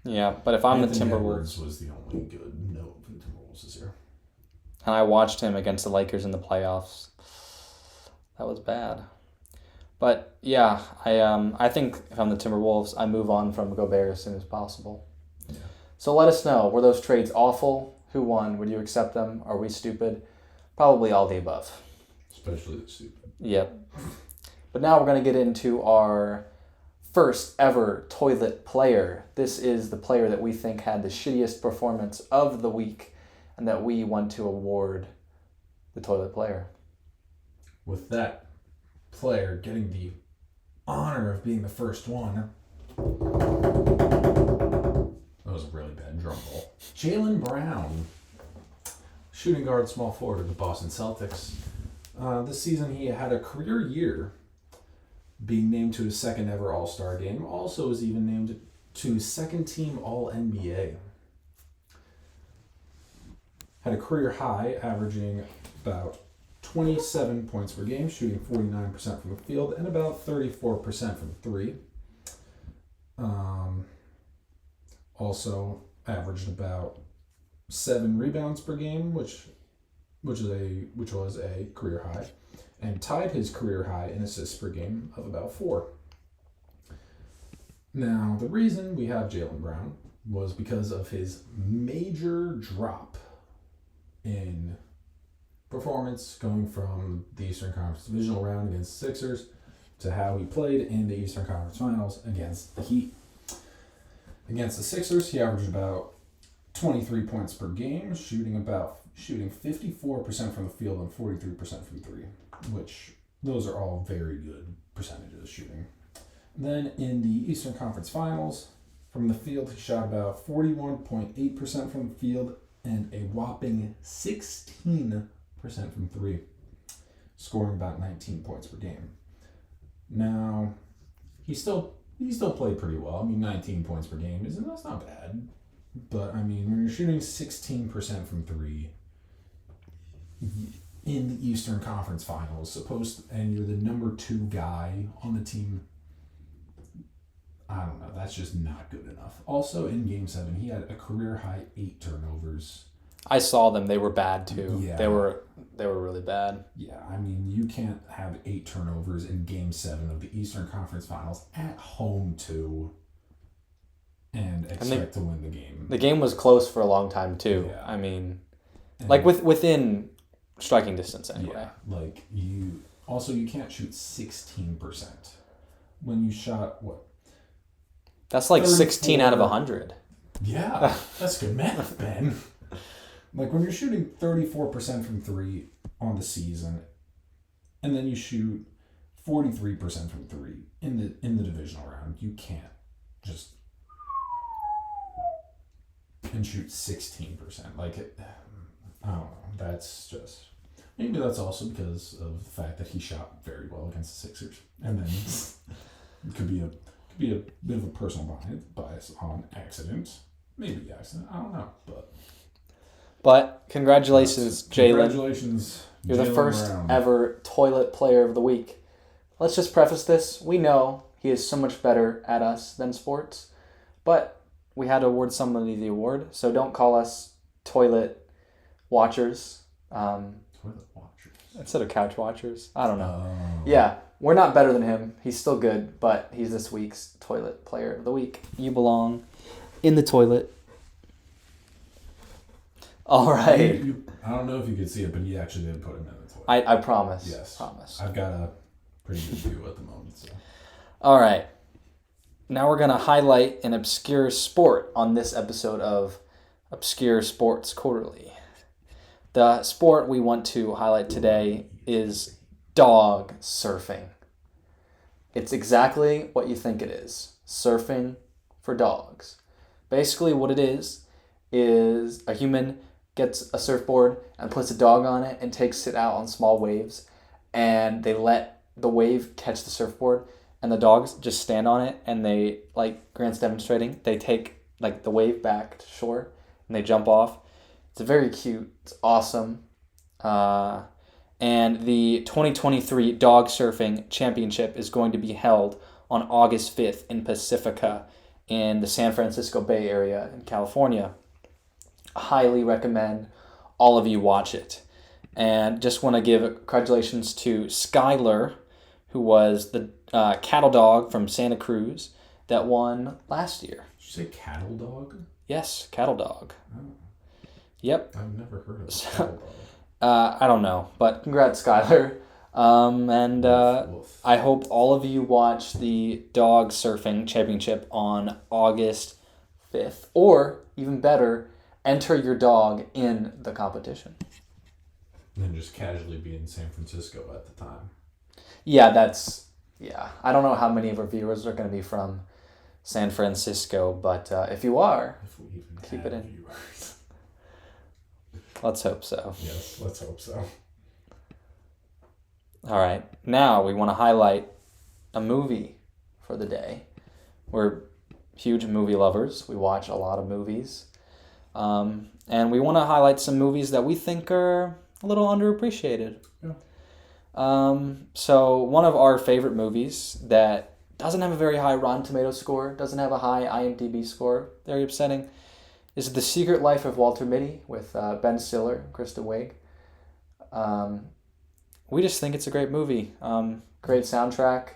yeah, but if I'm Anthony the Timberwolves, Edwards was the only good note for the Timberwolves this year. And I watched him against the Lakers in the playoffs. That was bad. But yeah, I think if I'm the Timberwolves, I move on from Gobert as soon as possible. Yeah. So let us know, were those trades awful? Who won? Would you accept them? Are we stupid? Probably all the above. Especially the stupid. Yep. But now we're going to get into our first ever toilet player. This is the player that we think had the shittiest performance of the week and that we want to award the toilet player. With that player getting the honor of being the first one. That was a really bad drum roll. Jaylen Brown, shooting guard, small forward of the Boston Celtics. This season he had a career year, being named to his second ever All-Star game. Also was even named to his second team All-NBA. Had a career high, averaging about 27 points per game, shooting 49% from the field and about 34% from 3. Also averaged about 7 rebounds per game, which was a career high, and tied his career high in assists per game of about 4. Now, the reason we have Jaylen Brown was because of his major drop in performance going from the Eastern Conference Divisional Round against the Sixers to how he played in the Eastern Conference Finals against the Heat. Against the Sixers, he averaged about 23 points per game, shooting 54% from the field and 43% from 3, which Those are all very good percentages shooting. Then in the Eastern Conference Finals, from the field, he shot about 41.8% from the field and a whopping 16% from three, scoring about 19 points per game. Now, he still played pretty well. I mean, 19 points per game that's not bad. But I mean, when you're shooting 16% from three in the Eastern Conference Finals, and you're the number 2 guy on the team, I don't know. That's just not good enough. Also, in Game 7, he had a career-high 8 turnovers. I saw them. They were bad, too. Yeah. They were really bad. Yeah, I mean, you can't have 8 turnovers in Game 7 of the Eastern Conference Finals at home, too, and expect to win the game. The game was close for a long time, too. Yeah. I mean, like, within striking distance, anyway. Yeah, you can't shoot 16%. When you shot, what? That's like 16 out of 100. Yeah, that's good math, Ben. Like when you're shooting 34% from three on the season, and then you shoot 43% from three in the divisional round, you can't just and shoot 16%. Like I don't know. That's just maybe that's also because of the fact that he shot very well against the Sixers, and then it could be a bit of a personal bias on accident. Maybe accident. I don't know, But congratulations, Jalen. Congratulations, You're the Jaylen first Brown. ever toilet player of the week. Let's just preface this. We know he is so much better at us than sports, but we had to award somebody the award, so don't call us toilet watchers. Toilet watchers. Instead of couch watchers. I don't know. Oh. Yeah, we're not better than him. He's still good, but he's this week's toilet player of the week. You belong in the toilet. All right. I don't know if you could see it, but he actually did put him in the toilet. I promise. Yes. Promise. I've got a pretty good view at the moment. So. All right. Now we're going to highlight an obscure sport on this episode of Obscure Sports Quarterly. The sport we want to highlight today is dog surfing. It's exactly what you think it is. Surfing for dogs. Basically what it is a human gets a surfboard and puts a dog on it and takes it out on small waves, and they let the wave catch the surfboard, and the dogs just stand on it, and they, like Grant's demonstrating, they take like the wave back to shore and they jump off. It's very cute. It's awesome. And the 2023 Dog Surfing Championship is going to be held on August 5th in Pacifica in the San Francisco Bay Area in California. Highly recommend all of you watch it. And just want to give congratulations to Skylar, who was the cattle dog from Santa Cruz that won last year. Did you say cattle dog? Yes, cattle dog. Oh. Yep. I've never heard of cattle dog. I don't know, but congrats, Skylar. I hope all of you watch the Dog Surfing Championship on August 5th. Or, even better, enter your dog in the competition. And then just casually be in San Francisco at the time. Yeah, I don't know how many of our viewers are going to be from San Francisco, but if you are, If we even keep have it in. viewers. Let's hope so. Yes, let's hope so. All right, now we want to highlight a movie for the day. We're huge movie lovers. We watch a lot of movies. And we want to highlight some movies that we think are a little underappreciated. Yeah. So one of our favorite movies that doesn't have a very high Rotten Tomatoes score, doesn't have a high IMDb score, very upsetting, is The Secret Life of Walter Mitty with Ben Stiller and Kristen Wiig. We just think it's a great movie. Great soundtrack,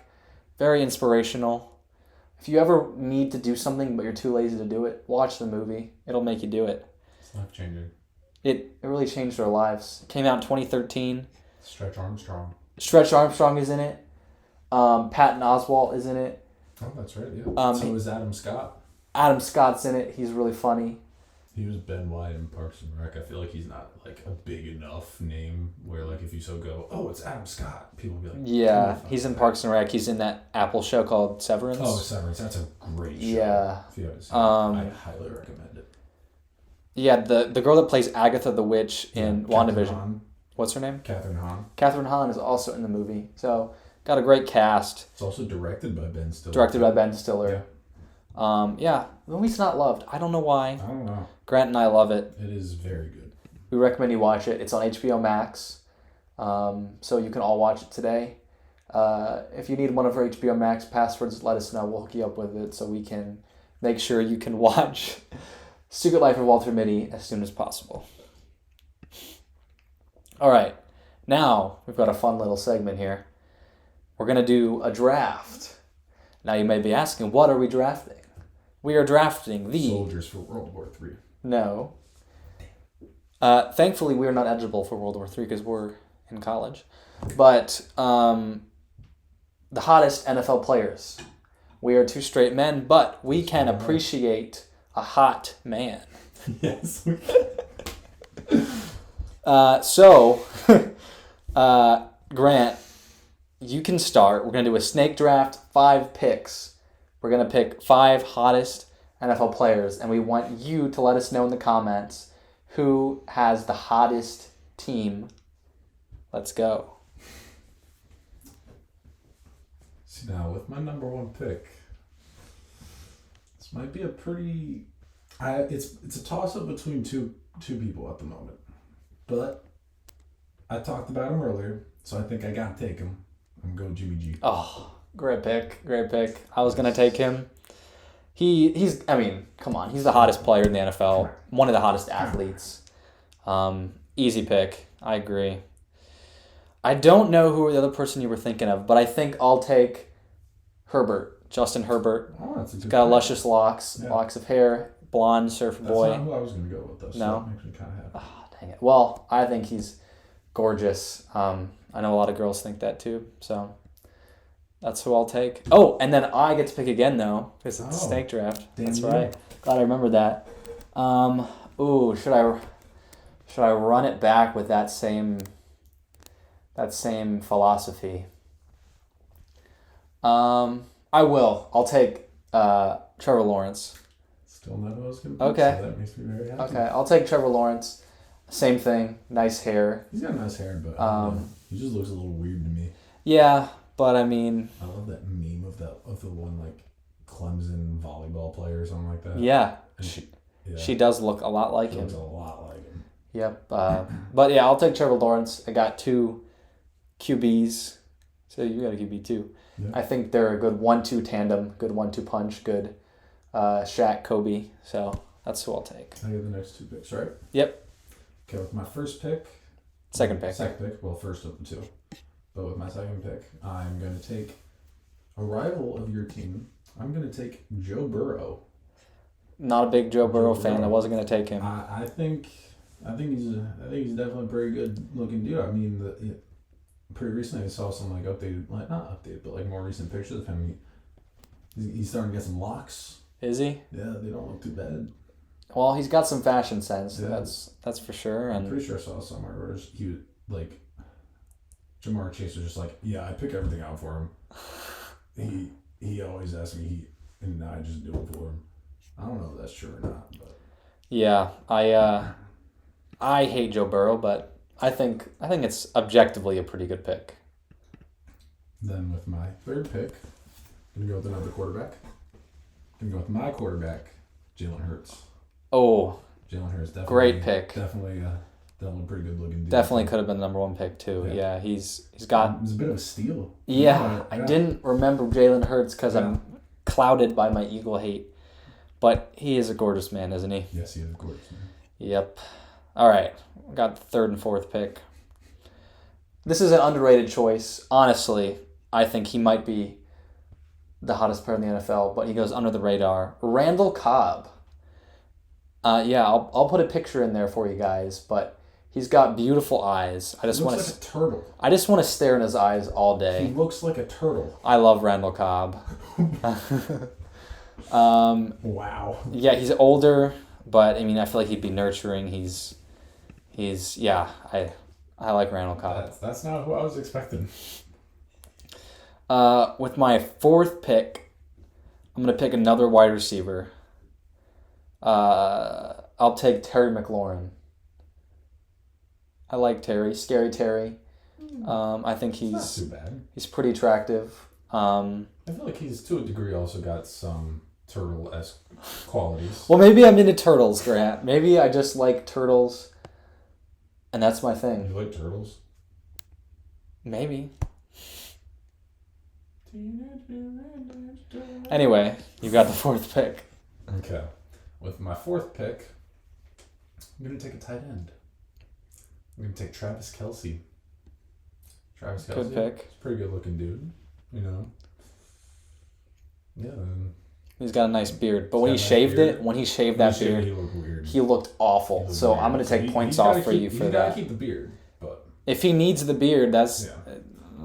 very inspirational. If you ever need to do something but you're too lazy to do it, watch the movie. It'll make you do it. It's life changing. It really changed our lives. It came out in 2013. Stretch Armstrong. Stretch Armstrong is in it. Patton Oswalt is in it. Oh, that's right, yeah. So is Adam Scott. Adam Scott's in it. He's really funny. He was Ben White in Parks and Rec. I feel like he's not like a big enough name where like if you so go, oh, it's Adam Scott, people will be like, Yeah, he's in Parks and Rec. He's in that Apple show called Severance. Oh, Severance. That's a great show. Yeah. If you haven't seen it, I highly recommend it. Yeah, the girl that plays Agatha the Witch in WandaVision. What's her name? Catherine Hahn. Catherine Hahn is also in the movie. So, got a great cast. It's also directed by Ben Stiller. Directed by Ben Stiller. Yeah. Yeah, the movie's not loved. I don't know why. I don't know. Grant and I love it. It is very good. We recommend you watch it. It's on HBO Max, so you can all watch it today. If you need one of our HBO Max passwords, let us know. We'll hook you up with it so we can make sure you can watch Secret Life of Walter Mitty as soon as possible. All right, now we've got a fun little segment here. We're going to do a draft. Now you may be asking, what are we drafting? We are drafting the... Soldiers for World War III. No. Thankfully, we are not eligible for World War III because we're in college. But the hottest NFL players. We are two straight men, but we can appreciate a hot man. Yes. Grant, you can start. We're going to do a snake draft, 5 picks. We're going to pick 5 hottest NFL players, and we want you to let us know in the comments who has the hottest team. Let's go. See, now, with my number 1 pick, this might be a pretty... It's a toss-up between two people at the moment. But I talked about him earlier, so I think I got to take him. I'm going to go Jimmy G. Oh, great pick. I was going to take him. He's come on. He's the hottest player in the NFL. One of the hottest athletes. Easy pick. I agree. I don't know who the other person you were thinking of, but I think I'll take Herbert. Justin Herbert. Oh, that's a good He's got pick. luscious locks, Yeah. locks of hair, blonde surfer boy. That's not who I was going to go with, though. So No? that makes me kind of happy. Oh, dang it. Well, I think he's gorgeous. I know a lot of girls think that too, so that's who I'll take. Oh, and then I get to pick again, though, because it's a snake draft. That's you. right. Glad I remembered that. Should I run it back with that same philosophy? I will. I'll take Trevor Lawrence. Still not who I was going to pick, Okay. so that makes me very happy. Okay, I'll take Trevor Lawrence. Same thing. Nice hair. He's got nice hair, but I don't know. He just looks a little weird to me. Yeah, but I mean... I love that meme of the one, like, Clemson volleyball player or something like that. Yeah. And She does look a lot like she him. looks a lot like him. Yep. But yeah, I'll take Trevor Lawrence. I got 2 QBs. So you got a QB too. Yeah. I think they're a good 1-2 tandem, good 1-2 punch, good Shaq, Kobe. So that's who I'll take. I get the next 2 picks, right? Yep. Okay, with my first pick. Second pick. Well, first of the 2. But with my second pick, I'm going to take a rival of your team. I'm going to take Joe Burrow. Not a big Joe Burrow fan. I wasn't going to take him. I think he's definitely a pretty good looking dude. I mean, pretty recently I saw some like updated, like not updated, but like more recent pictures of him. He's starting to get some locks. Is he? Yeah, they don't look too bad. Well, he's got some fashion sense. Yeah. That's for sure. I'm And pretty sure I saw somewhere where he was like, Jamar Chase was just like, yeah, I pick everything out for him. He always asks me, and I just do it for him. I don't know if that's true or not, but yeah, I hate Joe Burrow, but I think it's objectively a pretty good pick. then with my third pick, I'm gonna go with another quarterback. I'm gonna go with my quarterback, Jalen Hurts. Oh, Jalen Hurts, definitely great pick. Definitely a pretty good looking dude. Definitely could have been the number 1 pick too. Yeah. Yeah, he's got. It was a bit of a steal. Yeah, I didn't remember Jalen Hurts because I'm clouded by my Eagle hate, but he is a gorgeous man, isn't he? Yes, he is, of course. Yep. All right, got the 3rd and 4th pick. This is an underrated choice. Honestly, I think he might be the hottest player in the NFL, but he goes under the radar. Randall Cobb. I'll put a picture in there for you guys, but he's got beautiful eyes. He looks like a turtle. I just want to stare in his eyes all day. He looks like a turtle. I love Randall Cobb. Wow. Yeah, he's older, But I mean, I feel like he'd be nurturing. He's yeah. I like Randall Cobb. That's not who I was expecting. With my fourth pick, I'm gonna pick another wide receiver. I'll take Terry McLaurin. I like Terry, scary Terry. I think he's not too bad. He's pretty attractive. I feel like he's to a degree also got some turtle-esque qualities. Well, maybe I'm into turtles, Grant. Maybe I just like turtles, and that's my thing. You like turtles? Maybe. Anyway, you got the fourth pick. Okay. With my fourth pick, I'm going to take a tight end. I'm going to take Travis Kelce. Travis Kelce. Good pick. He's a pretty good looking dude, you know. Yeah. He's got a nice beard, but when he shaved that beard, he looked weird. he looked awful. So I'm going to take points off for you for that. You got to keep the beard, but if he needs the beard, that's... Yeah.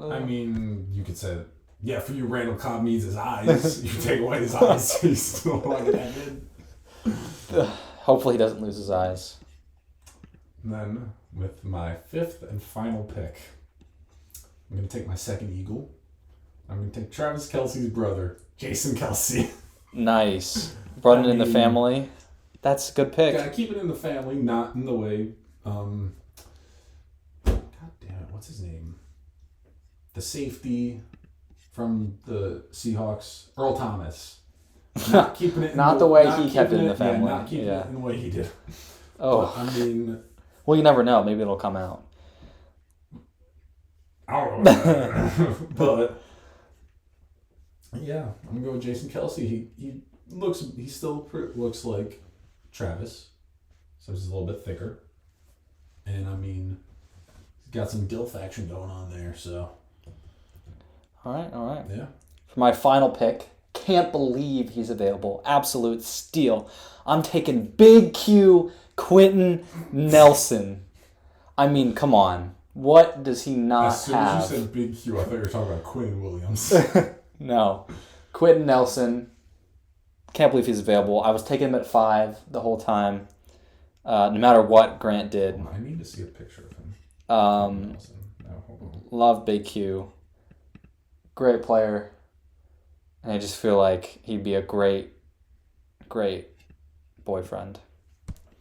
I mean, you could say, yeah, for you, Randall Cobb needs his eyes. You take away his eyes, he's still like that good. Hopefully he doesn't lose his eyes. And then, with my fifth and final pick, I'm going to take my second Eagle. I'm going to take Travis Kelce's brother, Jason Kelce. Nice. Brought it in the family. That's a good pick. Gotta keep it in the family, not in the way. God damn it, what's his name? The safety from the Seahawks, Earl Thomas. Not keeping it. Not the way he kept it in the family. Yeah, not keeping it in the way he did. Oh, but, I mean, well, you never know. Maybe it'll come out. I don't know. But yeah, I'm gonna go with Jason Kelce. He still looks like Travis, so he's a little bit thicker, and I mean, he's got some DILF action going on there. So, all right. Yeah. For my final pick, can't believe he's available. Absolute steal. I'm taking Big Q, Quentin Nelson. I mean, come on. What does he not have? As soon as you said Big Q, I thought you were talking about Quinn Williams. No. Quentin Nelson. Can't believe he's available. I was taking him at 5 the whole time. No matter what Grant did. I need to see a picture of him. No, love Big Q. Great player. And I just feel like he'd be a great boyfriend.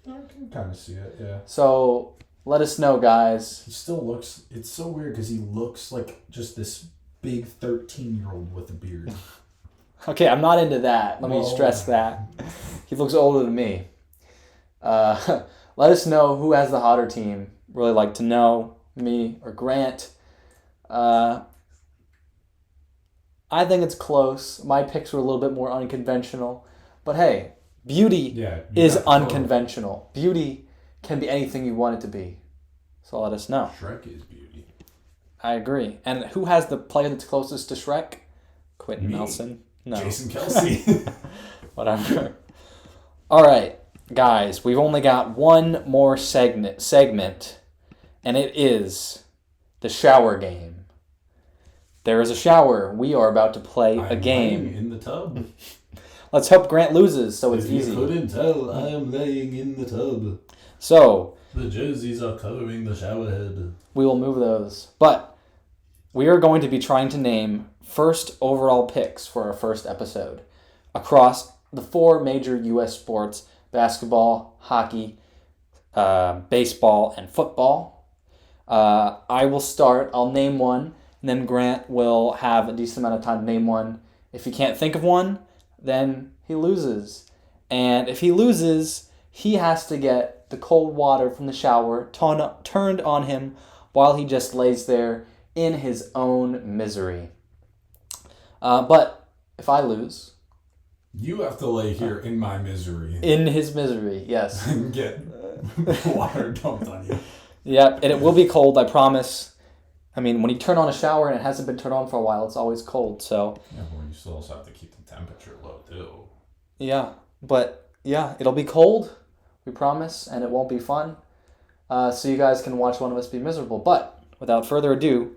I can kind of see it, yeah. So, let us know, guys. He still looks... It's so weird because he looks like just this big 13-year-old with a beard. Okay, I'm not into that. Let me stress that. He looks older than me. Let us know who has the hotter team. Really like to know, me or Grant. I think it's close. My picks were a little bit more unconventional. But hey, beauty is unconventional. Beauty can be anything you want it to be. So let us know. Shrek is beauty. I agree. And who has the player that's closest to Shrek? Quentin Nelson? No. Jason Kelce. Whatever. All right, guys. We've only got one more segment, and it is the shower game. There is a shower. We are about to play a game. Laying in the tub. Let's hope Grant loses, so it's easy. If you couldn't tell, I am laying in the tub. So the jerseys are covering the shower head. We will move those. But we are going to be trying to name first overall picks for our first episode across the 4 major U.S. sports: basketball, hockey, baseball, and football. I will start. I'll name one, and then Grant will have a decent amount of time to name one. If he can't think of one, then he loses. And if he loses, he has to get the cold water from the shower turned on him while he just lays there in his own misery. But if I lose... You have to lay here in my misery. In his misery, yes. And get water dumped on you. Yep, and it will be cold, I promise. I mean, when you turn on a shower and it hasn't been turned on for a while, it's always cold, so... Yeah, well, you still also have to keep the temperature low, too. Yeah, but yeah, it'll be cold, we promise, and it won't be fun. So you guys can watch one of us be miserable. But without further ado,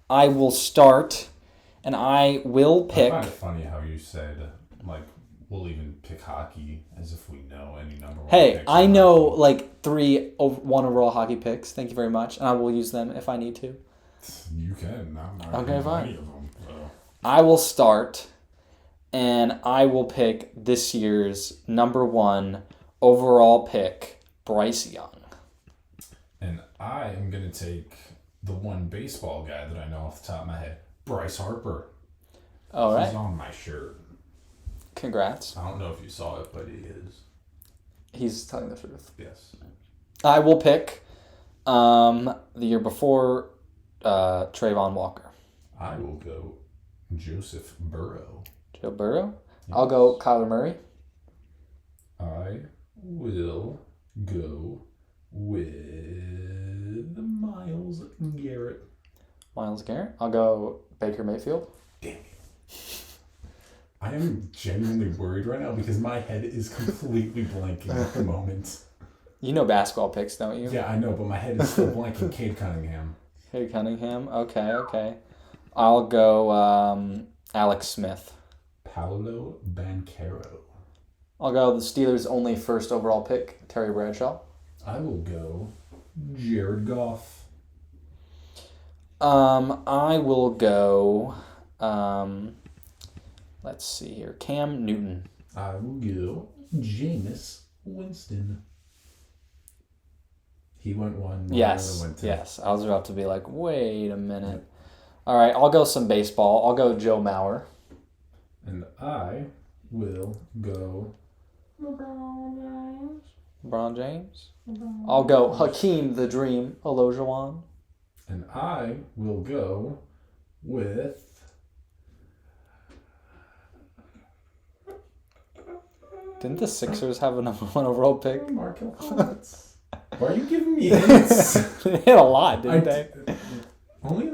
I will start, and I will pick... I find it funny how you said, like, we'll even pick hockey as if we know any number one. Hey, picks I in know hockey. like 1 overall hockey picks. Thank you very much. And I will use them if I need to. You can. I'm not Okay, gonna fine. any of them. So. I will start, and I will pick this year's number 1 overall pick, Bryce Young. And I am going to take the one baseball guy that I know off the top of my head, Bryce Harper. All right. He's on my shirt. Congrats. I don't know if you saw it, but he is. He's telling the truth. Yes. I will pick the year before Trayvon Walker. I will go Joseph Burrow. Joe Burrow. Yes. I'll go Kyler Murray. I will go with Myles Garrett. Myles Garrett. I'll go Baker Mayfield. Damn it. I am genuinely worried right now because my head is completely blanking at the moment. You know basketball picks, don't you? Yeah, I know, but my head is still blanking. Cade Cunningham. Cade Cunningham. Okay. I'll go Alex Smith. Paolo Banchero. I'll go the Steelers' only first overall pick, Terry Bradshaw. I will go Jared Goff. I will go, let's see here, Cam Newton. I will go Jameis Winston. He went one. Yes. Went 2. Yes. I was about to be like, wait a minute. All right, I'll go some baseball. I'll go Joe Mauer. And I will go LeBron James. I'll go Hakeem the Dream Olajuwon. And I will go with... Didn't the Sixers have a number 1 overall pick? Markel Fultz. Why are you giving me hints? They hit a lot, didn't they? Only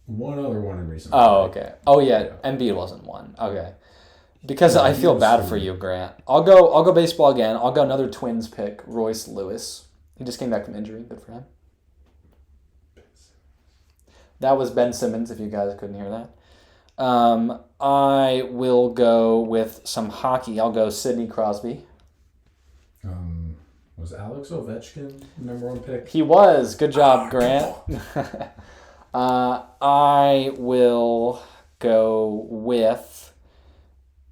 one other one in recent. Oh, okay. Oh, yeah. Embiid wasn't one. Okay. Because Yeah, I he feel was bad 2. for you, Grant. I'll go baseball again. I'll go another Twins pick, Royce Lewis. He just came back from injury. Good for him. That was Ben Simmons, if you guys couldn't hear that. I will go with some hockey. I'll go Sidney Crosby. Was Alex Ovechkin the number 1 pick? He was. Good job, Grant. I will go with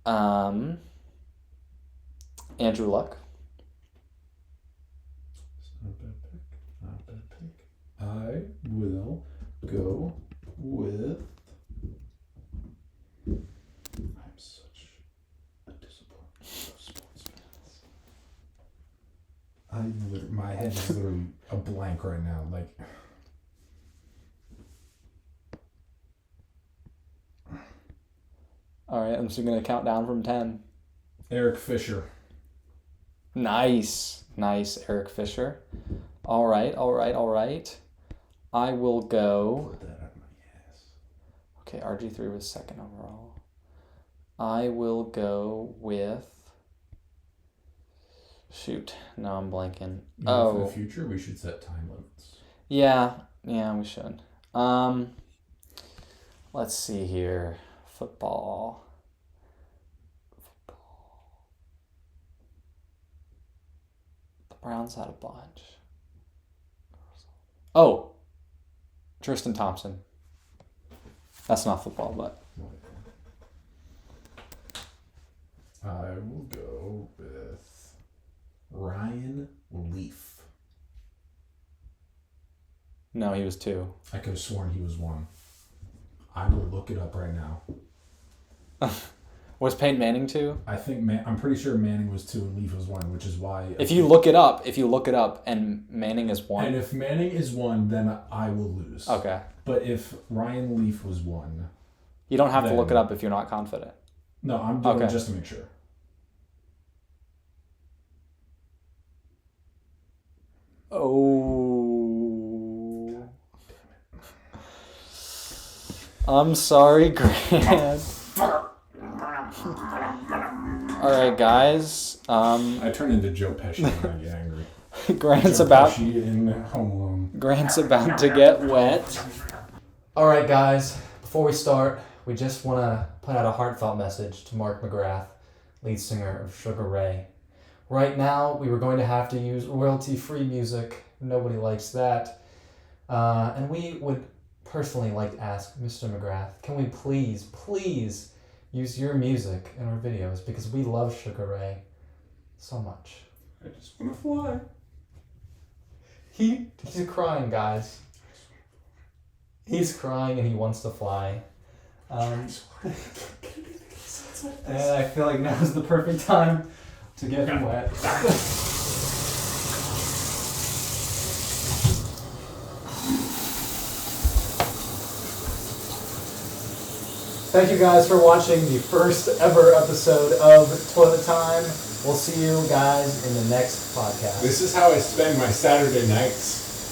Andrew Luck. Not a bad pick. I will go with... I'm such a disappointment of sports fans. My head is literally a blank right now. Like... All right, I'm just going to count down from 10. Eric Fisher. Nice, Eric Fisher. All right. I will go... Put that out of my ass. Okay, RG3 was 2nd overall. I will go with... Shoot, no, I'm blanking. For the future, we should set time limits. Yeah, we should. Let's see here. Football. The Browns had a bunch. Oh, Tristan Thompson. That's not football, but... I will go with Ryan Leaf. No, he was 2. I could have sworn he was 1. I will look it up right now. Was Peyton Manning 2? I think I'm pretty sure Manning was 2 and Leaf was 1, which is why. If you look it up, and Manning is 1. And if Manning is 1, then I will lose. Okay. But if Ryan Leaf was 1, You don't have to then- look it up if you're not confident. no, I'm doing Okay. it just to make sure. Oh. I'm sorry, Grant. Alright, guys. I turn into Joe Pesci when I get angry. Grant's Joe about Pesci in Home Alone. Grant's about to get wet. Alright, guys. Before we start, we just want to put out a heartfelt message to Mark McGrath, lead singer of Sugar Ray. Right now, we were going to have to use royalty-free music. Nobody likes that. And we would personally like to ask Mr. McGrath, can we please use your music in our videos, because we love Sugar Ray so much. I just want to fly. He's crying, guys. He's crying and he wants to fly. And I feel like now is the perfect time to get wet. Thank you guys for watching the first ever episode of Toilet Time. We'll see you guys in the next podcast. This is how I spend my Saturday nights.